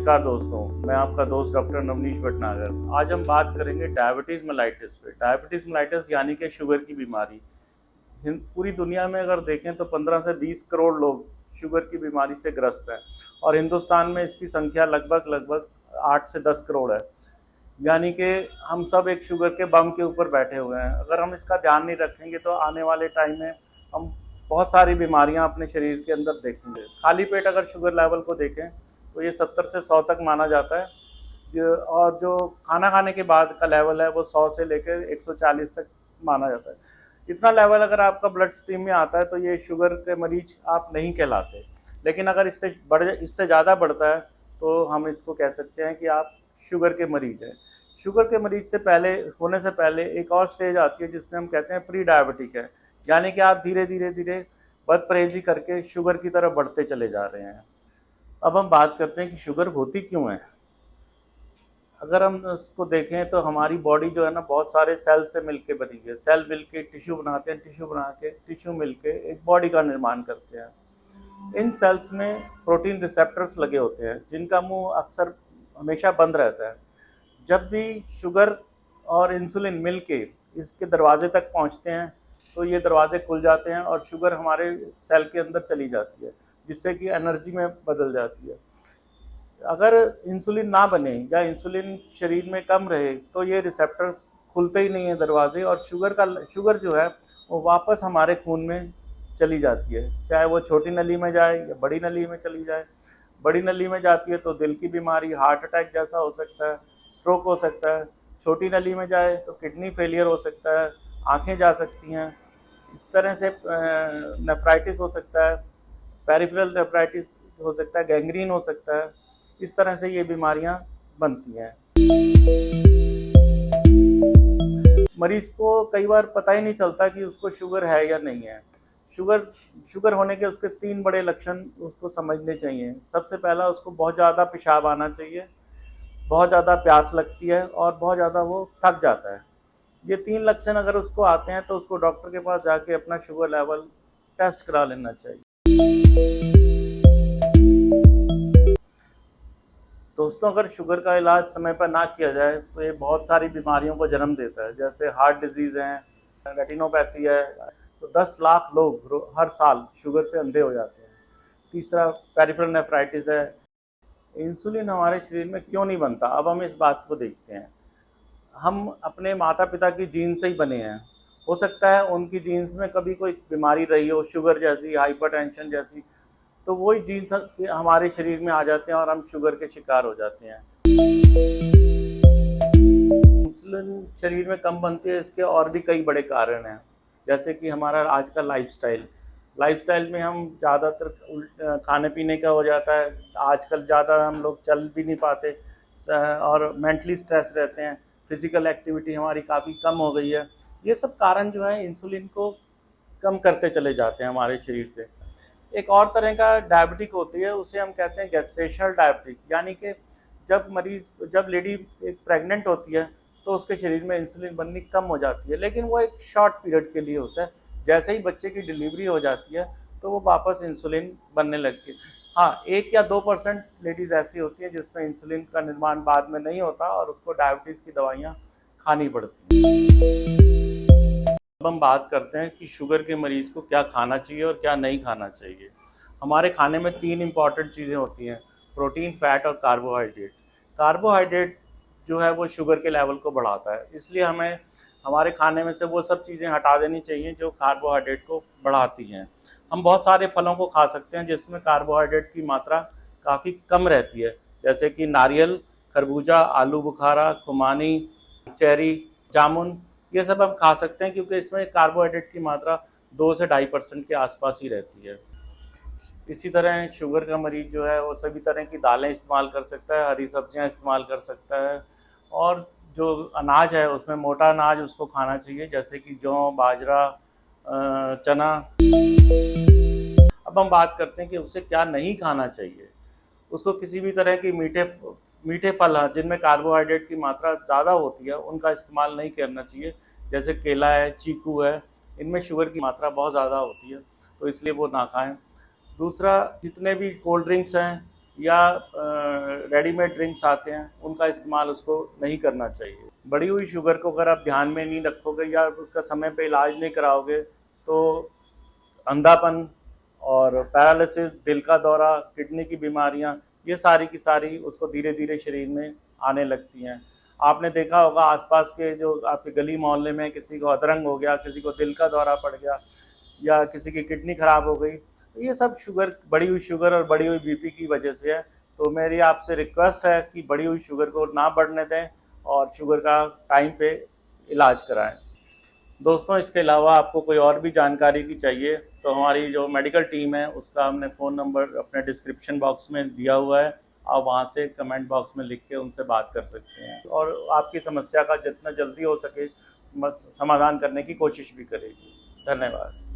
नमस्कार दोस्तों, मैं आपका दोस्त डॉक्टर नवनीश भटनागर। आज हम बात करेंगे डायबिटीज़ मेलाइटिस पे। डायबिटीज़ मेलाइटिस यानी कि शुगर की बीमारी। पूरी दुनिया में अगर देखें तो 15 से 20 करोड़ लोग शुगर की बीमारी से ग्रस्त हैं और हिंदुस्तान में इसकी संख्या लगभग 8 से 10 करोड़ है। यानी कि हम सब एक शुगर के बम के ऊपर बैठे हुए हैं। अगर हम इसका ध्यान नहीं रखेंगे तो आने वाले टाइम में हम बहुत सारी बीमारियां अपने शरीर के अंदर देखेंगे। खाली पेट अगर शुगर लेवल को देखें तो ये 70 से 100 तक माना जाता है, और जो खाना खाने के बाद का लेवल है वो 100 से लेकर 140 तक माना जाता है। इतना लेवल अगर आपका ब्लड स्ट्रीम में आता है तो ये शुगर के मरीज आप नहीं कहलाते। लेकिन अगर इससे ज़्यादा बढ़ता है तो हम इसको कह सकते हैं कि आप शुगर के मरीज हैं। शुगर के मरीज से पहले होने से पहले एक और स्टेज आती है जिसमें हम कहते हैं प्री डायबिटिक है, यानी कि आप धीरे धीरे धीरे बद परहेजी करके शुगर की तरफ बढ़ते चले जा रहे हैं। अब हम बात करते हैं कि शुगर होती क्यों है। अगर हम उसको देखें तो हमारी बॉडी जो है ना, बहुत सारे सेल से मिलके बनी है। सेल मिलके टिश्यू बनाते हैं, टिश्यू बना के टिश्यू मिलके एक बॉडी का निर्माण करते हैं। इन सेल्स में प्रोटीन रिसेप्टर्स लगे होते हैं जिनका मुंह अक्सर हमेशा बंद रहता है। जब भी शुगर और इंसुलिन मिलके इसके दरवाजे तक पहुंचते हैं तो ये दरवाजे खुल जाते हैं और शुगर हमारे सेल के अंदर चली जाती है, जिससे कि एनर्जी में बदल जाती है। अगर इंसुलिन ना बने या इंसुलिन शरीर में कम रहे तो ये रिसेप्टर्स खुलते ही नहीं है दरवाजे, और शुगर जो है वो वापस हमारे खून में चली जाती है, चाहे वो छोटी नली में जाए या बड़ी नली में चली जाए। बड़ी नली में जाती है तो दिल की बीमारी, हार्ट अटैक जैसा हो सकता है, स्ट्रोक हो सकता है। छोटी नली में जाए तो किडनी फेलियर हो सकता है, आँखें जा सकती हैं। इस तरह से नेफ्राइटिस हो सकता है, पेरिफेरल नेफ्राइटिस हो सकता है, गैंग्रीन हो सकता है। इस तरह से ये बीमारियां बनती हैं। मरीज को कई बार पता ही नहीं चलता कि उसको शुगर है या नहीं है। शुगर शुगर होने के उसके 3 बड़े लक्षण उसको समझने चाहिए। सबसे पहला, उसको बहुत ज़्यादा पेशाब आना चाहिए, बहुत ज़्यादा प्यास लगती है और बहुत ज़्यादा वो थक जाता है। ये 3 लक्षण अगर उसको आते हैं तो उसको डॉक्टर के पास जाके अपना शुगर लेवल टेस्ट करा लेना चाहिए। दोस्तों, अगर शुगर का इलाज समय पर ना किया जाए तो ये बहुत सारी बीमारियों को जन्म देता है, जैसे हार्ट डिजीज़ हैं, रेटिनोपैथी है। तो 10 लाख लोग हर साल शुगर से अंधे हो जाते हैं। तीसरा, पेरिफेरल नेफ्राइटिस है। इंसुलिन हमारे शरीर में क्यों नहीं बनता, अब हम इस बात को देखते हैं। हम अपने माता पिता की जीन से ही बने हैं। हो सकता है उनकी जीन्स में कभी कोई बीमारी रही हो, शुगर जैसी, हाइपरटेंशन जैसी, तो वही जीन्स हमारे शरीर में आ जाते हैं और हम शुगर के शिकार हो जाते हैं। इंसुलिन शरीर में कम बनती है, इसके और भी कई बड़े कारण हैं, जैसे कि हमारा आज का लाइफस्टाइल में हम ज़्यादातर खाने पीने का हो जाता है। आजकल ज़्यादा हम लोग चल भी नहीं पाते और मेंटली स्ट्रेस रहते हैं। फिजिकल एक्टिविटी हमारी काफ़ी कम हो गई है। ये सब कारण जो है इंसुलिन को कम करते चले जाते हैं हमारे शरीर से। एक और तरह का डायबिटिक होती है, उसे हम कहते हैं गेस्टेशनल डायबिटिक, यानी कि जब लेडी एक प्रेग्नेंट होती है तो उसके शरीर में इंसुलिन बननी कम हो जाती है, लेकिन वो एक शॉर्ट पीरियड के लिए होता है। जैसे ही बच्चे की डिलीवरी हो जाती है तो वो वापस इंसुलिन बनने लगती है। हाँ, 1 या 2% लेडीज़ ऐसी होती हैं जिसमें इंसुलिन का निर्माण बाद में नहीं होता और उसको डायबिटीज़ की दवाइयाँ खानी पड़ती हैं। अब हम बात करते हैं कि शुगर के मरीज़ को क्या खाना चाहिए और क्या नहीं खाना चाहिए। हमारे खाने में 3 इम्पॉर्टेंट चीज़ें होती हैं: प्रोटीन, फैट और कार्बोहाइड्रेट। कार्बोहाइड्रेट जो है वो शुगर के लेवल को बढ़ाता है, इसलिए हमें हमारे खाने में से वो सब चीज़ें हटा देनी चाहिए जो कार्बोहाइड्रेट को बढ़ाती हैं। हम बहुत सारे फलों को खा सकते हैं जिसमें कार्बोहाइड्रेट की मात्रा काफ़ी कम रहती है, जैसे कि नारियल, खरबूजा, आलू बुखारा, खुमानी, चेरी, जामुन। ये सब हम खा सकते हैं क्योंकि इसमें कार्बोहाइड्रेट की मात्रा 2 से 2.5% के आसपास ही रहती है। इसी तरह शुगर का मरीज़ जो है वो सभी तरह की दालें इस्तेमाल कर सकता है, हरी सब्जियां इस्तेमाल कर सकता है, और जो अनाज है उसमें मोटा अनाज उसको खाना चाहिए, जैसे कि जौ, बाजरा, चना। अब हम बात करते हैं कि उसे क्या नहीं खाना चाहिए। उसको किसी भी तरह की मीठे फल जिनमें कार्बोहाइड्रेट की मात्रा ज़्यादा होती है उनका इस्तेमाल नहीं करना चाहिए, जैसे केला है, चीकू है। इनमें शुगर की मात्रा बहुत ज़्यादा होती है तो इसलिए वो ना खाएं। दूसरा, जितने भी कोल्ड ड्रिंक्स हैं या रेडीमेड ड्रिंक्स आते हैं उनका इस्तेमाल उसको नहीं करना चाहिए। बढ़ी हुई शुगर को अगर आप ध्यान में नहीं रखोगे या उसका समय पे इलाज नहीं कराओगे तो अंधापन और पैरालिसिस, दिल का दौरा, किडनी की बीमारियां, ये सारी की सारी उसको धीरे धीरे शरीर में आने लगती हैं। आपने देखा होगा आसपास के जो आपके गली मोहल्ले में किसी को अधरंग हो गया, किसी को दिल का दौरा पड़ गया या किसी की किडनी खराब हो गई, तो ये सब शुगर, बढ़ी हुई शुगर और बढ़ी हुई बीपी की वजह से है। तो मेरी आपसे रिक्वेस्ट है कि बढ़ी हुई शुगर को ना बढ़ने दें और शुगर का टाइम पे इलाज कराएं। दोस्तों, इसके अलावा आपको कोई और भी जानकारी की चाहिए तो हमारी जो मेडिकल टीम है उसका हमने फ़ोन नंबर अपने डिस्क्रिप्शन बॉक्स में दिया हुआ है। आप वहाँ से कमेंट बॉक्स में लिख के उनसे बात कर सकते हैं और आपकी समस्या का जितना जल्दी हो सके समाधान करने की कोशिश भी करेगी। धन्यवाद।